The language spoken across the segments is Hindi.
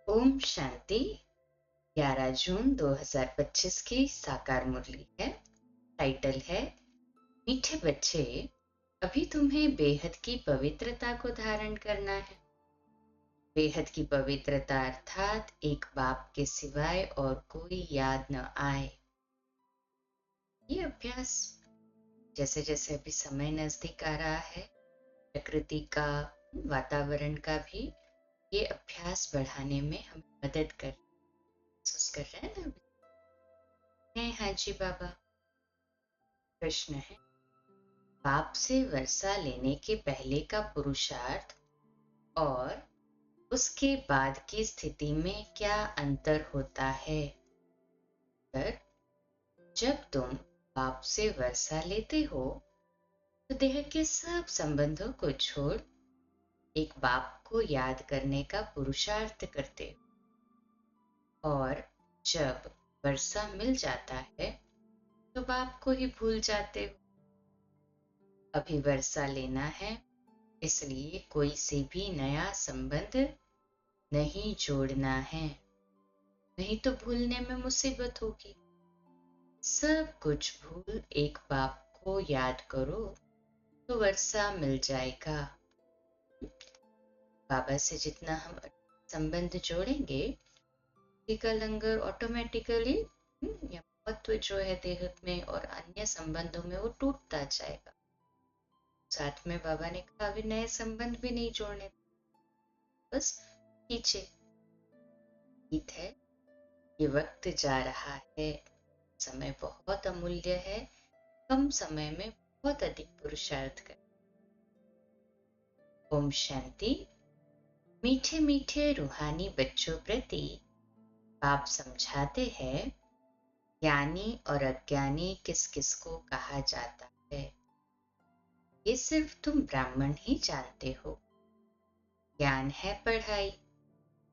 ओम शांति। 11 जून 2025 की साकार मुरली है। टाइटल है मीठे बच्चे, अभी तुम्हें बेहद की पवित्रता को धारण करना है। बेहद की पवित्रता अर्थात एक बाप के सिवाय और कोई याद न आए। ये अभ्यास जैसे जैसे अभी समय नजदीक आ रहा है, प्रकृति का, वातावरण का भी ये अभ्यास बढ़ाने में हमें मदद महसूस कर रहे हैं ना। हाँ जी बाबा। प्रश्न है, बाप से वर्षा लेने के पहले का पुरुषार्थ और उसके बाद की स्थिति में क्या अंतर होता है? पर जब तुम बाप से वर्षा लेते हो तो देह के सब संबंधों को छोड़ एक बाप को याद करने का पुरुषार्थ करते हो, और जब वर्षा मिल जाता है तो बाप को ही भूल जाते हो। अभी वर्षा लेना है, इसलिए कोई से भी नया संबंध नहीं जोड़ना है, नहीं तो भूलने में मुसीबत होगी। सब कुछ भूल एक बाप को याद करो तो वर्षा मिल जाएगा। बाबा से जितना हम संबंध जोड़ेंगे, का लंगर ऑटोमेटिकली या महत्व जो है देह में और अन्य संबंधों में वो टूटता जाएगा। साथ में बाबा ने कहा अभी नए संबंध भी नहीं जोड़ने, बस पीछे। ठीक है, ये वक्त जा रहा है, समय बहुत अमूल्य है, कम समय में बहुत अधिक पुरुषार्थ कर। ओम शांति। मीठे मीठे रूहानी बच्चों प्रति बाप समझाते हैं, ज्ञानी और अज्ञानी किस किस को कहा जाता है, ये सिर्फ तुम ब्राह्मण ही जानते हो। ज्ञान है पढ़ाई,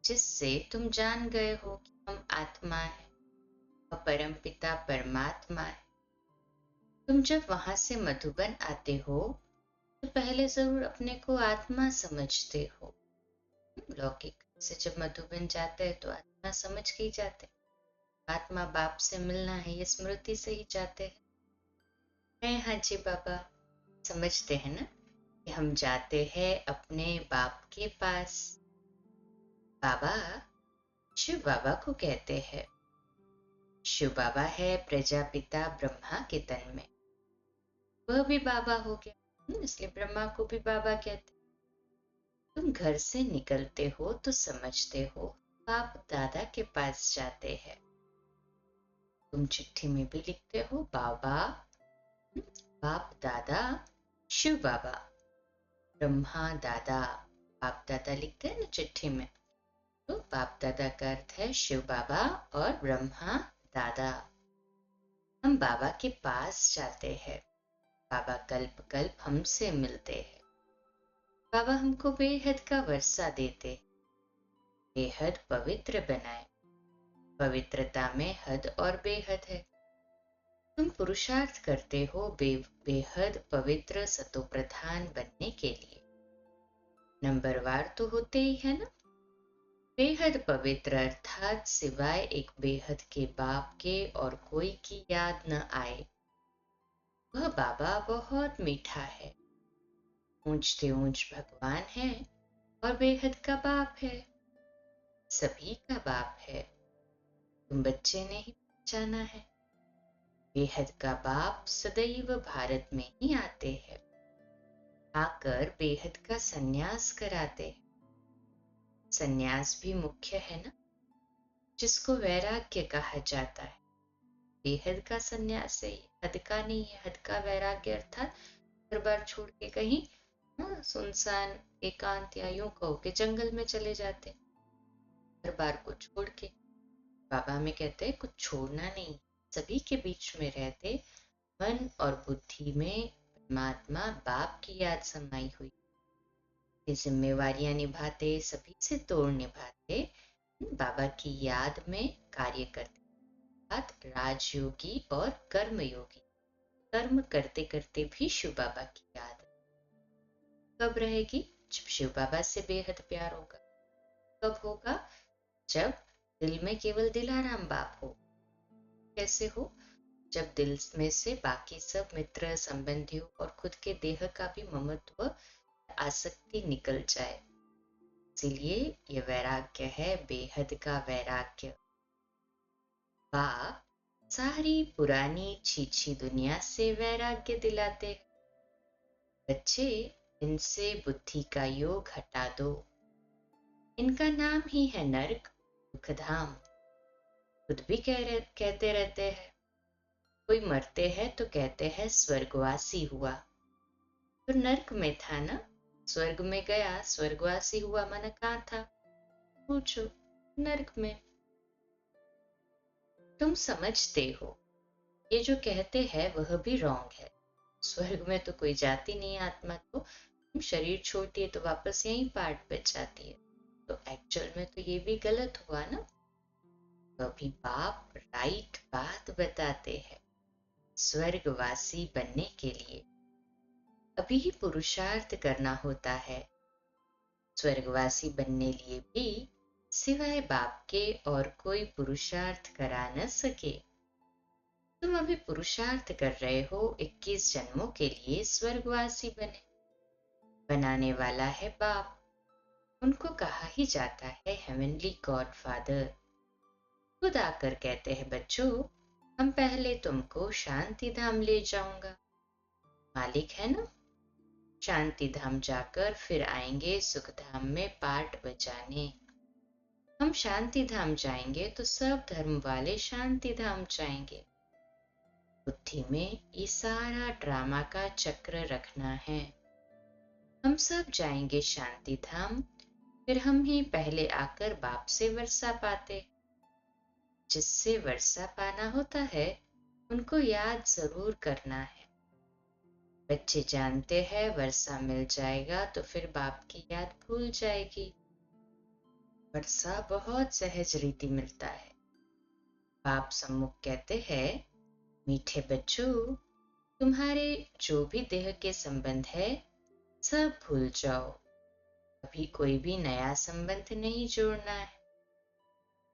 जिससे तुम जान गए हो कि हम आत्मा है और परम पिता परमात्मा है। तुम जब वहां से मधुबन आते हो तो पहले जरूर अपने को आत्मा समझते हो। लौकिक से जब मधुबन जाते हैं तो आत्मा समझ के ही जाते हैं। आत्मा बाप से मिलना है ये स्मृति से ही जाते हैं। हाँ जी बाबा, समझते हैं ना कि हम जाते हैं अपने बाप के पास। बाबा शिव बाबा को कहते हैं। शिव बाबा है प्रजापिता ब्रह्मा के तन में, वह भी बाबा हो गया, इसलिए ब्रह्मा को भी बाबा कहते। तुम घर से निकलते हो तो समझते हो बाप दादा के पास जाते हैं। तुम चिट्ठी में भी लिखते हो बाबा, बाप दादा, शिव बाबा, ब्रह्मा दादा। बाप दादा लिखते हैं ना चिट्ठी में, तो बाप दादा का अर्थ है शिव बाबा और ब्रह्मा दादा। हम बाबा के पास जाते हैं, बाबा कल्प कल्प हमसे मिलते हैं। बाबा हमको बेहद का वर्षा देते, बेहद पवित्र बनाए। पवित्रता में हद और बेहद है। तुम पुरुषार्थ करते हो बेहद पवित्र सतोप्रधान बनने के लिए। नंबरवार तो होते ही है ना। बेहद पवित्र अर्थात सिवाय एक बेहद के बाप के और कोई की याद न आए। वह बाबा बहुत मीठा है, ऊंचते ऊंच भगवान है और बेहद का बाप है, सभी का बाप है। तुम बच्चे ने ही पहचाना है। बेहद का बाप सदैव भारत में ही आते हैं, आकर बेहद का सन्यास कराते हैं। सन्यास भी मुख्य है ना, जिसको वैराग्य कहा जाता है। बेहद का सन्यास है, हद का नहीं है। हद का वैराग्य अर्थात घर बार छोड़ के कहीं सुनसान एकांत या यूं कहो कि जंगल में चले जाते, घर बार को छोड़ के। बाबा में कहते हैं कुछ छोड़ना नहीं, सभी के बीच में रहते, मन और बुद्धि में परमात्मा बाप की याद समाई हुई, ये जिम्मेवारियां निभाते, सभी से तोड़ निभाते, बाबा की याद में कार्य करते। राजयोगी और कर्मयोगी, कर्म करते करते भी शिव बाबा की याद कब रहेगी? जब शिव बाबा से बेहद प्यार होगा। कब होगा? जब दिल में केवल दिलाराम बाप हो। कैसे हो? जब दिल में से बाकी सब मित्र, संबंधियों और खुद के देह का भी ममत्व, आसक्ति निकल जाए। इसीलिए ये वैराग्य है, बेहद का वैराग्य। बाप सारी पुरानी छीछी दुनिया से वैराग्य दिलाते हैं। बच्चे, इनसे बुद्धि का योग हटा दो। इनका नाम ही है नरक, दुखधाम। खुद भी कहते रहते हैं। कोई मरते हैं तो कहते हैं स्वर्गवासी हुआ। तो नरक में था ना, स्वर्ग में गया, स्वर्गवासी हुआ माना कहाँ था? पूछो, नरक में। तुम समझते हो, ये जो कहते हैं वह भी रॉन्ग है। स्वर्ग में तो कोई जाती नहीं आत्मा, तो शरीर छोड़ती है तो वापस यहीं पार्ट बच जाती है। तो एक्चुअल में तो ये भी गलत हुआ ना। तो अभी बाप राइट बात बताते हैं। स्वर्गवासी बनने के लिए अभी ही पुरुषार्थ करना होता है। स्वर्गवासी बनने लिए भी सिवाय बाप के और कोई पुरुषार्थ करा न सके। तुम अभी पुरुषार्थ कर रहे हो 21 जन्मों के लिए स्वर्गवासी बने। बनाने वाला है बाप। उनको कहा ही जाता है हेवनली गॉड फादर। खुद आकर कहते हैं, बच्चों हम पहले तुमको शांति धाम ले जाऊंगा। मालिक है ना। शांति धाम जाकर फिर आएंगे सुख धाम में पार्ट बजाने। हम शांति धाम जाएंगे तो सब धर्म वाले शांति धाम जाएंगे। बुद्धि में ये सारा ड्रामा का चक्र रखना है। हम सब जाएंगे शांति धाम, फिर हम ही पहले आकर बाप से वर्षा पाते। जिससे वर्षा पाना होता है उनको याद जरूर करना है। बच्चे जानते हैं वर्षा मिल जाएगा तो फिर बाप की याद भूल जाएगी। वर्षा बहुत सहज रीति मिलता है। बाप सम्मुख कहते हैं, मीठे बच्चों तुम्हारे जो भी देह के संबंध है सब भूल जाओ। अभी कोई भी नया संबंध नहीं जोड़ना है।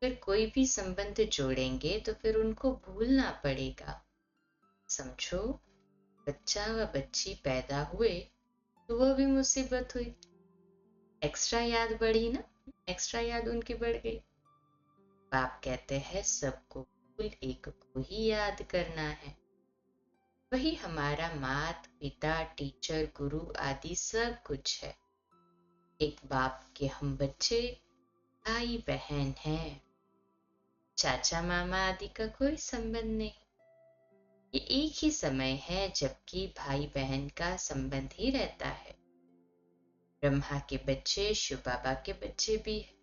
फिर कोई भी संबंध जोड़ेंगे तो फिर उनको भूलना पड़ेगा। समझो, बच्चा व बच्ची पैदा हुए तो वह भी मुसीबत हुई। एक्स्ट्रा याद बढ़ी ना, एक्स्ट्रा याद उनकी बढ़ गई। बाप कहते हैं सबको कुल एक को ही याद करना है। वही हमारा माता पिता, टीचर, गुरु आदि सब कुछ है। एक बाप के हम बच्चे, भाई बहन हैं। चाचा मामा आदि का कोई संबंध नहीं। ये एक ही समय है जबकि भाई बहन का संबंध ही रहता है। ब्रह्मा के बच्चे शिव बाबा के बच्चे भी है,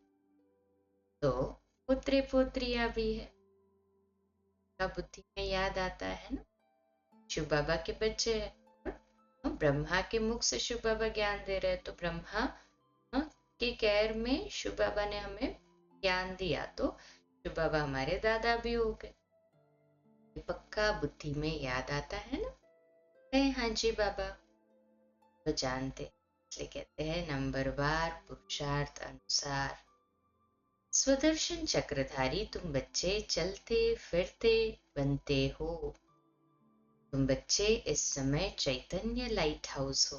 तो पुत्रे पोत्रियां भी है। का बुद्धि में याद आता है ना। शिव बाबा के बच्चे है, ब्रह्मा के मुख से शिव बाबा ज्ञान दे रहे, तो ब्रह्मा के कैर में शिव बाबा ने हमें ज्ञान दिया, तो शिव बाबा हमारे दादा भी हो गए। पक्का बुद्धि में याद आता है ना। कहे हाँ जी बाबा, तो जानते, इसलिए कहते हैं नंबरवार पुरुषार्थ अनुसार। स्वदर्शन चक्रधारी तुम बच्चे चलते फिरते बनते हो। तुम बच्चे इस समय चैतन्य लाइट हाउस हो।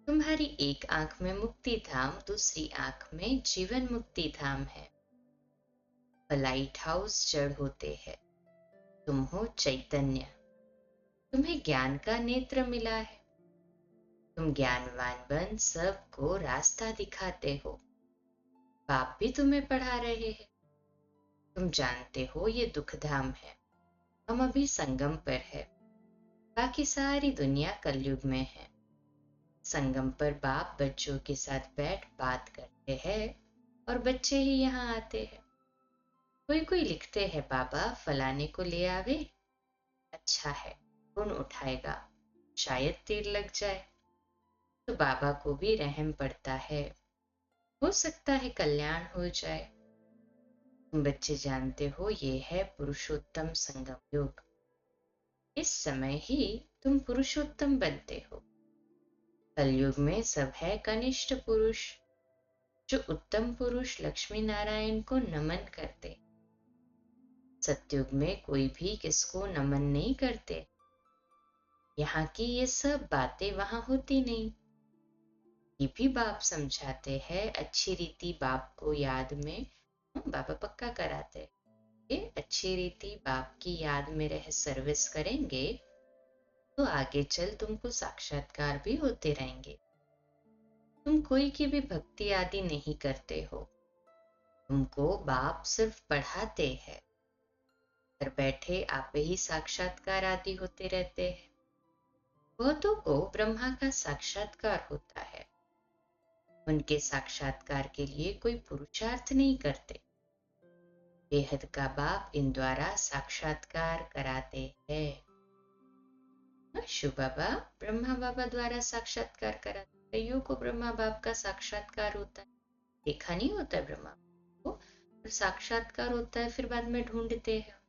तुम्हारी एक आंख में मुक्ति धाम, दूसरी आंख में जीवन मुक्ति धाम है। लाइट हाउस जड़ होते हैं, तुम हो चैतन्य। तुम्हें ज्ञान का नेत्र मिला है। तुम ज्ञानवान बन सबको रास्ता दिखाते हो। बाप भी तुम्हें पढ़ा रहे हैं। तुम जानते हो ये दुखधाम है। हम अभी संगम पर है, बाकी सारी दुनिया कलयुग में है। संगम पर बाप बच्चों के साथ बैठ बात करते हैं और बच्चे ही यहाँ आते हैं। कोई कोई लिखते हैं, बाबा फलाने को ले आवे, अच्छा है, खून उठाएगा, शायद तीर लग जाए। तो बाबा को भी रहम पड़ता है, हो सकता है कल्याण हो जाए। तुम बच्चे जानते हो ये है पुरुषोत्तम संगम युग। इस समय ही तुम पुरुषोत्तम बनते हो। कलयुग में सब है कनिष्ठ पुरुष। जो उत्तम पुरुष लक्ष्मी नारायण को नमन करते। सतयुग में कोई भी किसको नमन नहीं करते। यहाँ की ये सब बातें वहां होती नहीं। ये भी बाप समझाते हैं, अच्छी रीति बाप को याद में बाबा पक्का कराते। ये अच्छी रीति बाप की याद में रह सर्विस करेंगे तो आगे चल तुमको साक्षात्कार भी होते रहेंगे। तुम कोई की भी भक्ति आदि नहीं करते हो, तुमको बाप सिर्फ पढ़ाते हैं। घर बैठे आप ही साक्षात्कार आदि होते रहते हैं। बहुतों को ब्रह्मा का साक्षात्कार होता है, उनके साक्षात्कार के लिए कोई पुरुषार्थ नहीं करते। बेहद का बाप इन द्वारा साक्षात्कार कराते हैं। शिव बाबा ब्रह्मा बाबा द्वारा साक्षात्कार कराते। कईयों को ब्रह्मा बाप का साक्षात्कार होता है, देखा नहीं होता है ब्रह्मा को, साक्षात्कार होता है, फिर बाद में ढूंढते हैं।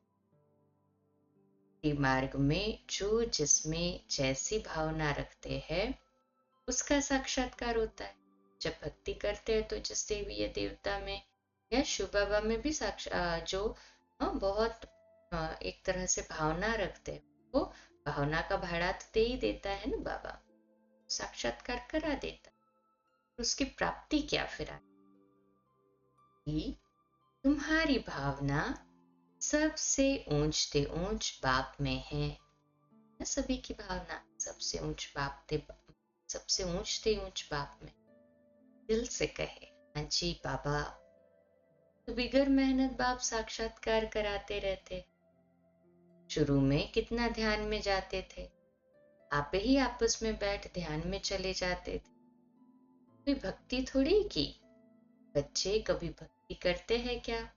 मार्ग में जो जिसमें जैसी भावना रखते हैं उसका साक्षात्कार होता है। जब भक्ति करते हैं तो जिस देवी या देवता में या शिव बाबा में भी जो बहुत एक तरह से भावना रखते हैं, वो भावना का भाड़ा तो दे ही देता है ना बाबा, साक्षात्कार करा देता है। उसकी प्राप्ति क्या फिर आती? तुम्हारी भावना सबसे ऊंचते ऊंच बाप में है। सभी की भावना सबसे ऊंच बाप थे, सबसे ऊंचते ऊंच बाप में। दिल से कहे हाँ जी बाबा, तो बिगर मेहनत बाप साक्षात्कार कराते रहते। शुरू में कितना ध्यान में जाते थे, आप ही आपस में बैठ ध्यान में चले जाते थे। कोई भक्ति थोड़ी की। बच्चे कभी भक्ति करते हैं क्या?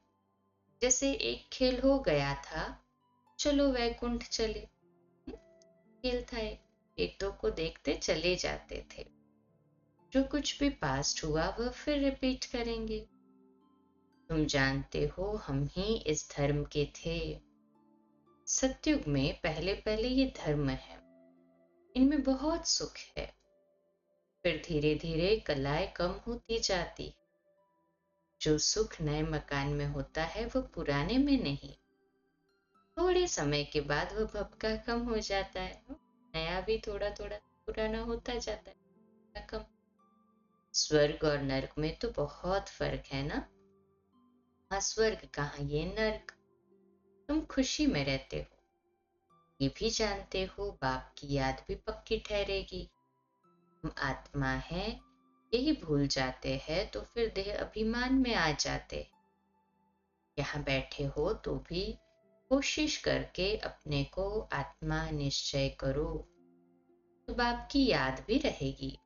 जैसे एक खेल हो गया था, चलो वैकुंठ चले, खेल था, एक दो को देखते चले जाते थे। जो कुछ भी पास्ट हुआ वह फिर रिपीट करेंगे। तुम जानते हो हम ही इस धर्म के थे। सतयुग में पहले पहले ये धर्म है, इनमें बहुत सुख है। फिर धीरे धीरे कलाएं कम होती जाती। जो सुख नए मकान में होता है वह पुराने में नहीं। थोड़े समय के बाद वह भपका कम हो जाता है, नया भी थोड़ा थोड़ा पुराना होता जाता है कम। स्वर्ग और नर्क में तो बहुत फर्क है ना। हाँ स्वर्ग कहाँ ये नर्क। तुम खुशी में रहते हो, ये भी जानते हो बाप की याद भी पक्की ठहरेगी। हम आत्मा है, यही भूल जाते हैं तो फिर देह अभिमान में आ जाते। यहाँ बैठे हो तो भी कोशिश करके अपने को आत्मा निश्चय करो, तो बाप की याद भी रहेगी।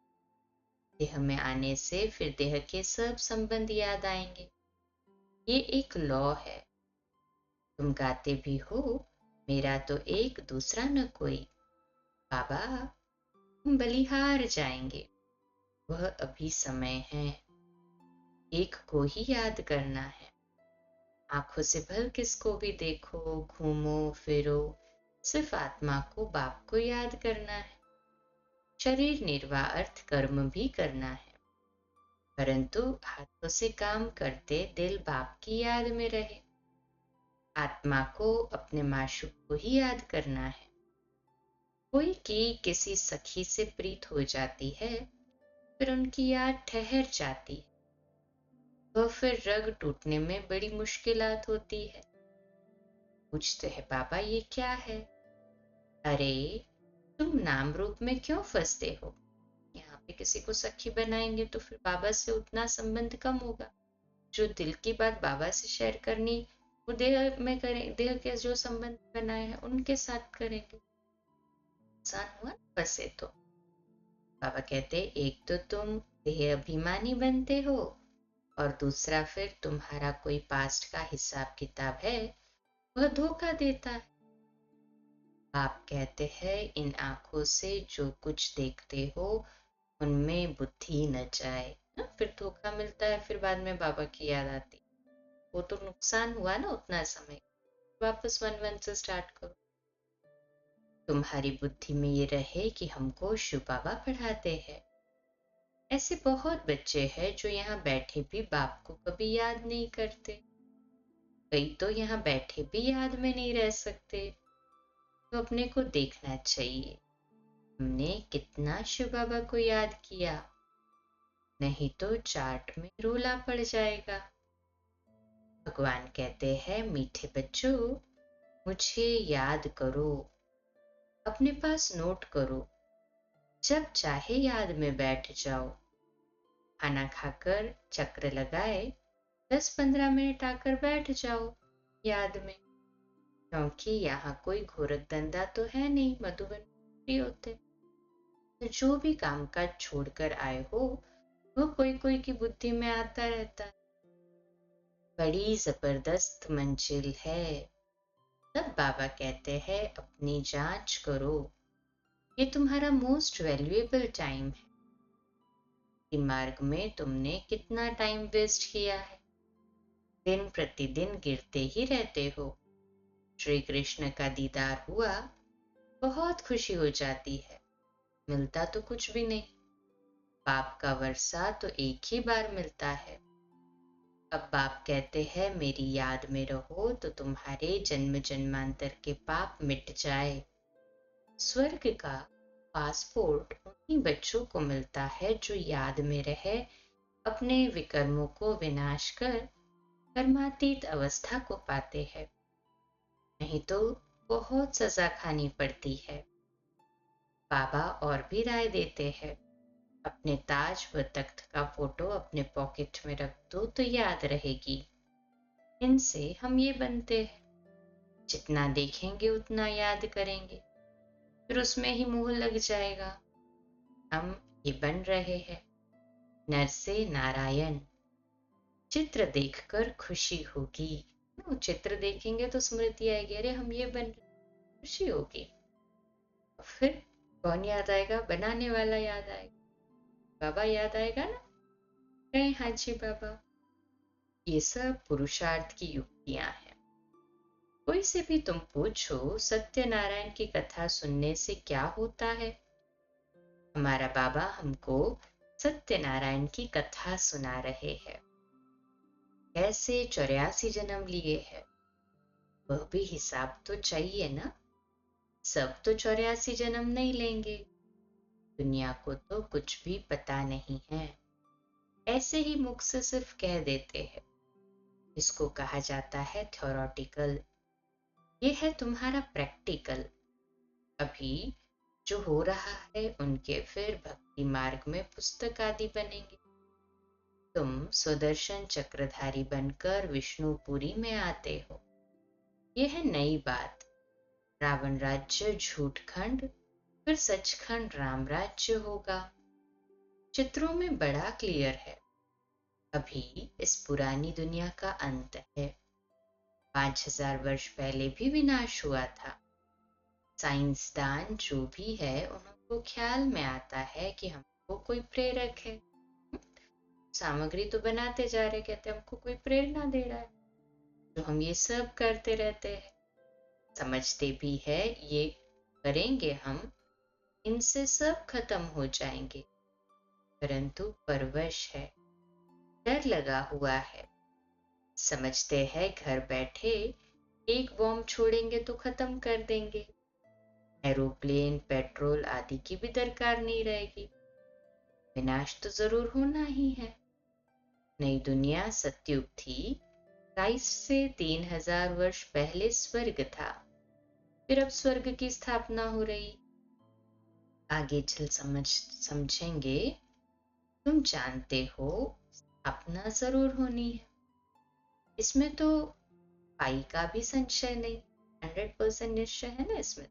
देह में आने से फिर देह के सब संबंध याद आएंगे। ये एक लॉ है। तुम गाते भी हो, मेरा तो एक दूसरा न कोई। बाबा हम बलिहार जाएंगे, वह अभी समय है। एक को ही याद करना है। आंखों से भल किसको भी देखो, घूमो फिरो, सिर्फ आत्मा को बाप को याद करना है। शरीर निर्वाह अर्थ कर्म भी करना है, परंतु हाथों से काम करते दिल बाप की याद में रहे। आत्मा को अपने माशूक को ही याद करना है। कोई की किसी सखी से प्रीत हो जाती है, फिर उनकी याद ठहर जाती है, वह फिर रग टूटने में बड़ी मुश्किलात होती है। पूछते हैं बाबा ये क्या है? अरे तुम नाम रूप में क्यों फंसते हो? यहाँ पे किसी को सखी बनाएंगे तो फिर बाबा से उतना संबंध कम होगा। जो दिल की बात बाबा से शेयर करनी वो देह में करें, देह के जो संबंध बनाए हैं उनके साथ करेंगे। नुकसान हुआ फंसे तो। बाबा कहते एक तो तुम देह अभिमानी बनते हो और दूसरा फिर तुम्हारा कोई पास्ट का हिसाब किताब है वह धोखा देता है। आप कहते हैं इन आंखों से जो कुछ देखते हो उनमें बुद्धि न जाए। फिर धोखा मिलता है, फिर बाद में बाबा की याद आती। वो तो नुकसान हुआ ना उतना समय। वापस 1-1 से स्टार्ट करो। तुम्हारी बुद्धि में ये रहे कि हमको शिव बाबा पढ़ाते हैं। ऐसे बहुत बच्चे हैं जो यहाँ बैठे भी बाप को कभी याद नहीं करते। कई तो यहाँ बैठे भी याद में नहीं रह सकते। तो अपने को देखना चाहिए हमने कितना शिव बाबा को याद किया, नहीं तो चार्ट में रोला पड़ जाएगा। भगवान कहते हैं मीठे बच्चों, मुझे याद करो, अपने पास नोट करो, जब चाहे याद में बैठ जाओ। खाना खाकर चक्र लगाए 10-15 मिनट आकर बैठ जाओ याद में, क्योंकि यहाँ कोई घोरक धंधा तो है नहीं, मधुबन फ्री होते। तो जो भी काम काज छोड़कर आए हो वो कोई कोई की बुद्धि में आता रहता है। बड़ी जबरदस्त मंजिल है। तब बाबा कहते हैं अपनी जांच करो, ये तुम्हारा मोस्ट वैल्यूएबल टाइम है। मार्ग में तुमने कितना टाइम वेस्ट किया है। दिन प्रतिदिन गिरते ही रहते हो। श्री कृष्ण का दीदार हुआ, बहुत खुशी हो जाती है, मिलता तो कुछ भी नहीं। बाप का वर्षा तो एक ही बार मिलता है। अब बाप कहते हैं मेरी याद में रहो तो तुम्हारे जन्म जन्मांतर के पाप मिट जाए। स्वर्ग का पासपोर्ट उन्हीं बच्चों को मिलता है जो याद में रहे, अपने विकर्मों को विनाश कर कर्मातीत अवस्था को पाते हैं। नहीं तो बहुत सजा खानी पड़ती है। बाबा और भी राय देते हैं, अपने ताज व तख्त का फोटो अपने पॉकेट में रख दो तो याद रहेगी। इनसे हम ये बनते हैं, जितना देखेंगे उतना याद करेंगे, फिर उसमें ही मोह लग जाएगा। हम ये बन रहे हैं, नर से नारायण। चित्र देखकर खुशी होगी। चित्र देखेंगे तो स्मृति आएगी, अरे हम ये बन रहे, खुशी होगी। फिर कौन याद आएगा? बनाने वाला याद आएगा, बाबा याद आएगा ना। कहें हाँ जी बाबा। ये सब पुरुषार्थ की युक्तियां हैं। कोई से भी तुम पूछो सत्यनारायण की कथा सुनने से क्या होता है। हमारा बाबा हमको सत्यनारायण की कथा सुना रहे हैं, कैसे 84 जन्म लिए हैं। वह भी हिसाब तो चाहिए ना। सब तो 84 जन्म नहीं लेंगे। दुनिया को तो कुछ भी पता नहीं है, ऐसे ही मुख से सिर्फ कह देते हैं। इसको कहा जाता है थ्योरेटिकल। ये है तुम्हारा प्रैक्टिकल। अभी जो हो रहा है उनके फिर भक्ति मार्ग में पुस्तक आदि बनेंगे। तुम स्वदर्शन चक्रधारी बनकर विष्णुपुरी में आते हो। यह है नई बात। रावण राज्य झूठखंड, फिर सचखंड राम राज्य होगा। चित्रों में बड़ा क्लियर है। अभी इस पुरानी दुनिया का अंत है। 5000 वर्ष पहले भी विनाश हुआ था। साइंसदान जो भी है उनको ख्याल में आता है कि हमको कोई प्रेरक है। सामग्री तो बनाते जा रहे, कहते हमको कोई प्रेरणा दे रहा है, तो हम ये सब करते रहते हैं। समझते भी है ये करेंगे हम, इनसे सब खत्म हो जाएंगे, परंतु परवश है, डर लगा हुआ है। समझते हैं घर बैठे एक बॉम्ब छोड़ेंगे तो खत्म कर देंगे, एरोप्लेन पेट्रोल आदि की भी दरकार नहीं रहेगी। विनाश तो जरूर होना ही है। नई दुनिया सतयुग थी। क्राइस्ट से 3000 वर्ष पहले स्वर्ग था, फिर अब स्वर्ग की स्थापना हो रही। आगे चल समझेंगे। तुम जानते हो स्थापना जरूर होनी है, इसमें तो पाई का भी संशय नहीं, 100% निश्चय है ना इसमें।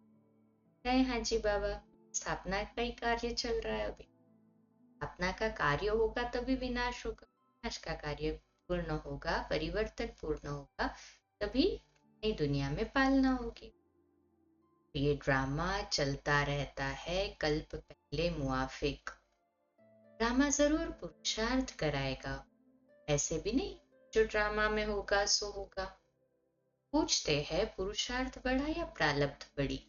कहे हाँ जी बाबा, स्थापना का ही कार्य चल रहा है अभी। स्थापना का कार्य होगा तभी विनाश होगा, विनाश का कार्य पूर्ण होगा, परिवर्तन पूर्ण होगा, तभी नई दुनिया में पालना होगी। ये ड्रामा चलता रहता है कल्प पहले मुआफिक। ड्रामा जरूर पुरुषार्थ कराएगा, ऐसे भी नहीं जो ड्रामा में होगा सो होगा। पूछते हैं पुरुषार्थ बड़ा या प्रारब्ध बड़ी?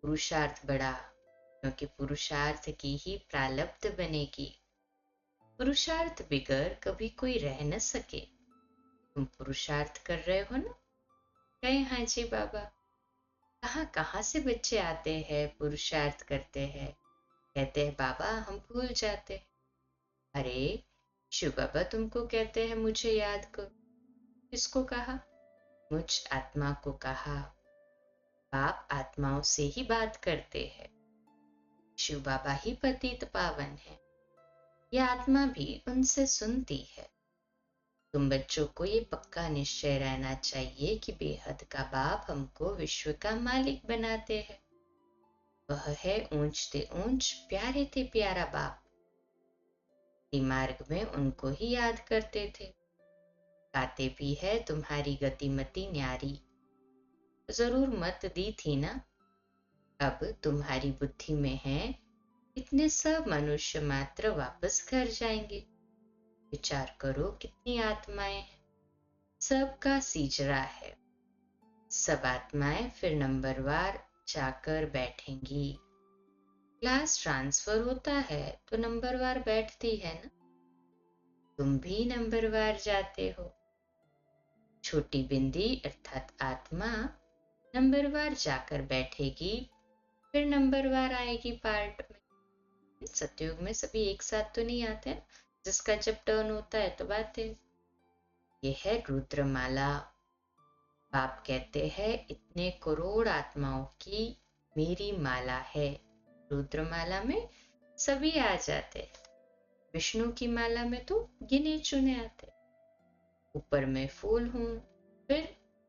पुरुषार्थ बड़ा, क्योंकि पुरुषार्थ की ही प्रारब्ध बनेगी। पुरुषार्थ बिगर कभी कोई रह न सके। तुम पुरुषार्थ कर रहे हो ना? कहे हाँ जी बाबा। कहाँ कहाँ से बच्चे आते हैं, पुरुषार्थ करते हैं, कहते हैं बाबा हम भूल जाते हैं। अरे शिव बाबा तुमको कहते हैं मुझे याद करो। किसको कहा? मुझ आत्मा को कहा। बाप आत्माओं से ही बात करते हैं। शिव बाबा ही पतित पावन है। यह आत्मा भी उनसे सुनती है। तुम बच्चों को ये पक्का निश्चय रहना चाहिए कि बेहद का बाप हमको विश्व का मालिक बनाते हैं। वह है ऊंच ते ऊंच, प्यारे ते प्यारा बाप। मार्ग में उनको ही याद करते थे। गाते भी है तुम्हारी गतिमति न्यारी। जरूर मत दी थी ना। अब तुम्हारी बुद्धि में है इतने सब मनुष्य मात्र वापस घर जाएंगे। विचार करो कितनी आत्माएं हैं। सबका सीजरा है। सब आत्माएं फिर नंबरवार जाकर बैठेंगी। क्लास ट्रांसफर होता है तो नंबरवार बैठती है ना। तुम भी नंबरवार जाते हो। छोटी बिंदी अर्थात आत्मा नंबरवार जाकर बैठेगी, फिर नंबरवार आएगी पार्ट में। सतयुग में सभी एक साथ तो नहीं आते हैं। जिसका जब टर्न होता है तो बात है। यह है रुद्रमाला। बाप कहते हैं इतने करोड़ आत्माओं की मेरी माला है। रुद्रमाला में सभी आ जाते हैं। विष्णु की माला में तो गिने चुने आते। ऊपर में फूल हूं, फिर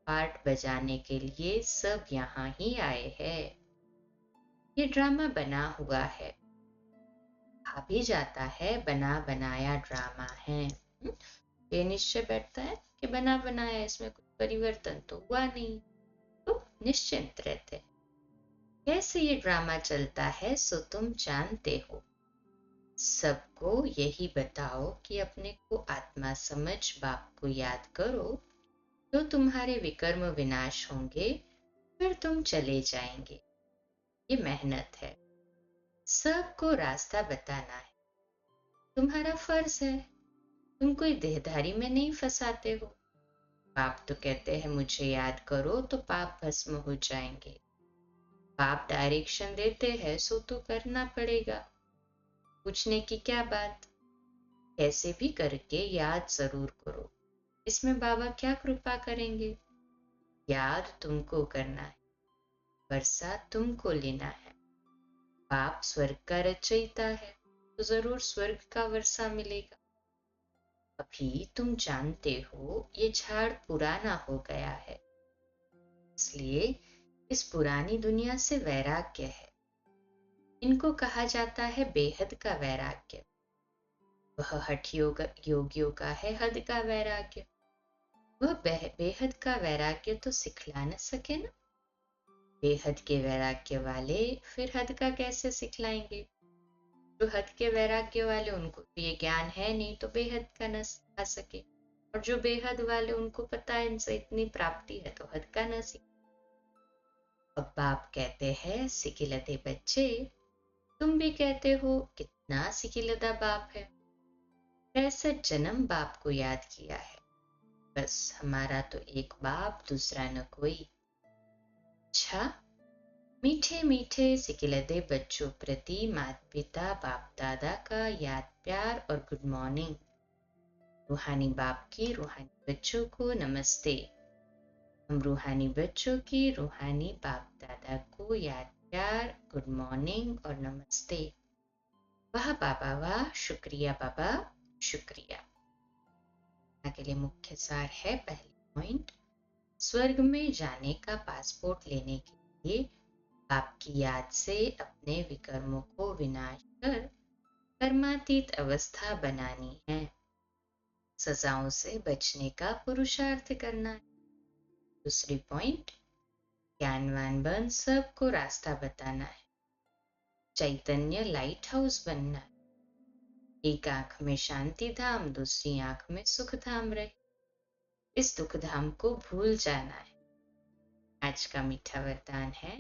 पार्ट बजाने के लिए सब यहाँ ही आए हैं। ये ड्रामा बना हुआ है। कहा भी जाता है बना बनाया ड्रामा है। ये निश्चय बैठता है कि बना बनाया, इसमें कुछ परिवर्तन तो हुआ नहीं, तो निश्चिंत रहते। कैसे ये ड्रामा चलता है सो तुम जानते हो। सबको यही बताओ कि अपने को आत्मा समझ बाप को याद करो तो तुम्हारे विकर्म विनाश होंगे, फिर तुम चले जाएंगे। ये मेहनत है। सबको रास्ता बताना है। तुम्हारा फर्ज है। तुम कोई देहधारी में नहीं फंसाते हो। पाप तो कहते हैं मुझे याद करो तो पाप भस्म हो जाएंगे। पाप डायरेक्शन देते हैं सो तो करना पड़ेगा। पूछने की क्या बात। कैसे भी करके याद जरूर करो। इसमें बाबा क्या कृपा करेंगे। याद तुमको करना है, वर्षा तुमको लेना है। बाप स्वर्ग का रचयिता है तो जरूर स्वर्ग का वर्षा मिलेगा। अभी तुम जानते हो ये झाड़ पुराना हो गया है, इसलिए इस पुरानी दुनिया से वैराग्य है। इनको कहा जाता है बेहद का वैराग्य। वह हठ योगियों का है हद का वैराग्य। वह बेहद का वैराग्य तो सिखला न सके ना। बेहद के वैराग्य वाले फिर हद का कैसे सिखलाएंगे। जो हद के वैराग्य वाले उनको तो ये ज्ञान है नहीं तो बेहद का न सिखा सके, और जो बेहद वाले उनको पता है इनसे इतनी प्राप्ति है तो हद का न सीख। अब बाप कहते हैं सिकिलते बच्चे, तुम भी कहते हो कितना सिकिलदा बाप है। 65 जन्म बाप को याद किया है। बस हमारा तो एक बाप दूसरा न कोई। अच्छा, मीठे मीठे सिकिलदे बच्चों प्रति माता पिता बाप दादा का याद प्यार और गुड मॉर्निंग। रूहानी बाप की रूहानी बच्चों को नमस्ते। हम रूहानी बच्चों की रूहानी बाप दादा को याद प्यार गुड मॉर्निंग और नमस्ते। वाह बाबा वाह, शुक्रिया बाबा शुक्रिया। के लिए मुख्य सार है पहली पॉइंट, स्वर्ग में जाने का पासपोर्ट लेने के लिए आपकी याद से अपने विकर्मों को विनाश कर कर्मातीत अवस्था बनानी है। सजाओं से बचने का पुरुषार्थ करना है। दूसरी पॉइंट, ज्ञानवान बन सबको रास्ता बताना है। चैतन्य लाइट हाउस बनना है। एक आंख में शांति धाम, दूसरी आंख में सुख धाम रहे। इस दुख धाम को भूल जाना है। आज का मीठा वरदान है,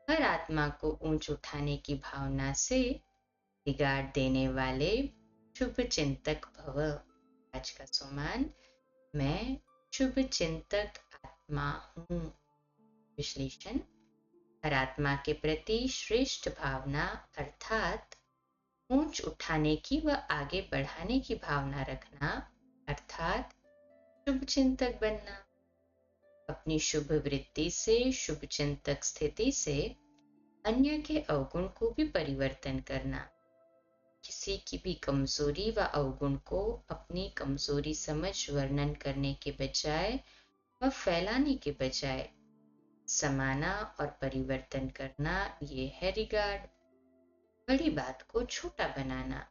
हर आत्मा को ऊंच उठाने की भावना से बिगाड़ देने वाले शुभ चिंतक भव। आज का सम्मान, मैं शुभ चिंतक आत्मा हूँ। विश्लेषण, हर आत्मा के प्रति श्रेष्ठ भावना अर्थात ऊंच उठाने की व आगे बढ़ाने की भावना रखना अर्थात शुभ चिंतक बनना। अपनी शुभ वृत्ति से, शुभ चिंतक स्थिति से अन्य के अवगुण को भी परिवर्तन करना। किसी की भी कमजोरी व अवगुण को अपनी कमजोरी समझ वर्णन करने के बजाय व फैलाने के बजाय समाना और परिवर्तन करना, ये है रिगार्ड। बड़ी बात को छोटा बनाना,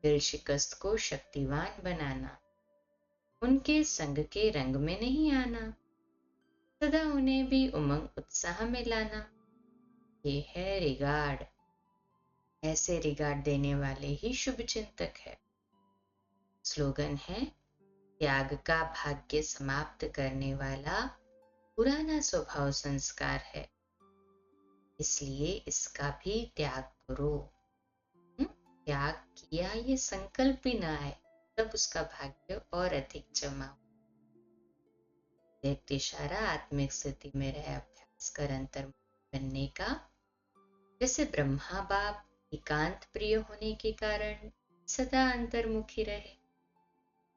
दिल शिकस्त को शक्तिवान बनाना, उनके संग के रंग में नहीं आना, सदा उन्हें भी उमंग उत्साह में लाना, ये है रिगार्ड। ऐसे रिगार्ड देने वाले ही शुभ चिंतक है। स्लोगन है, त्याग का भाग्य समाप्त करने वाला पुराना स्वभाव संस्कार है, इसलिए इसका भी त्याग करो। त्याग किया ये संकल्प भी ना आए, तब उसका भाग्य और अधिक जमा। व्यक्ति इशारा आत्मिक स्थिति में रहे अभ्यास कर अंतर्मुख बनने का। जैसे ब्रह्मा बाप एकांत प्रिय होने के कारण सदा अंतर्मुखी रहे।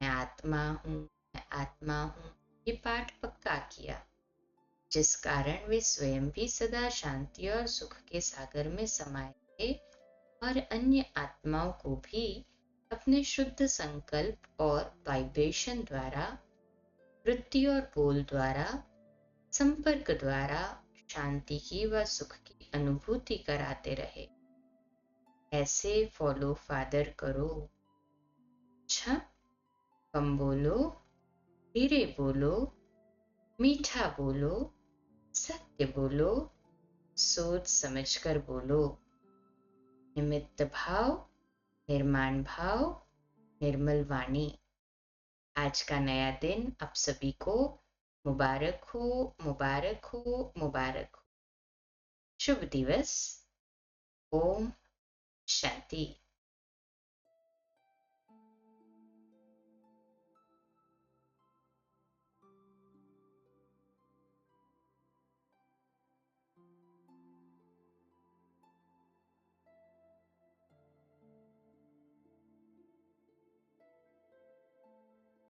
मैं आत्मा हूँ, मैं आत्मा हूँ, ये पाठ पक्का किया, जिस कारण वे स्वयं भी सदा शांति और सुख के सागर में समाये थे और अन्य आत्माओं को भी अपने शुद्ध संकल्प और वाइब्रेशन द्वारा, वृत्ति और बोल द्वारा, संपर्क द्वारा शांति की व सुख की अनुभूति कराते रहे। ऐसे फॉलो फादर करो। अच्छा, कम बोलो, धीरे बोलो, मीठा बोलो, सत्य बोलो, सोच समझकर बोलो। निमित्त भाव, निर्माण भाव, निर्मल वाणी। आज का नया दिन आप सभी को मुबारक हो, मुबारक हो, मुबारक हो। शुभ दिवस। ओम शांति।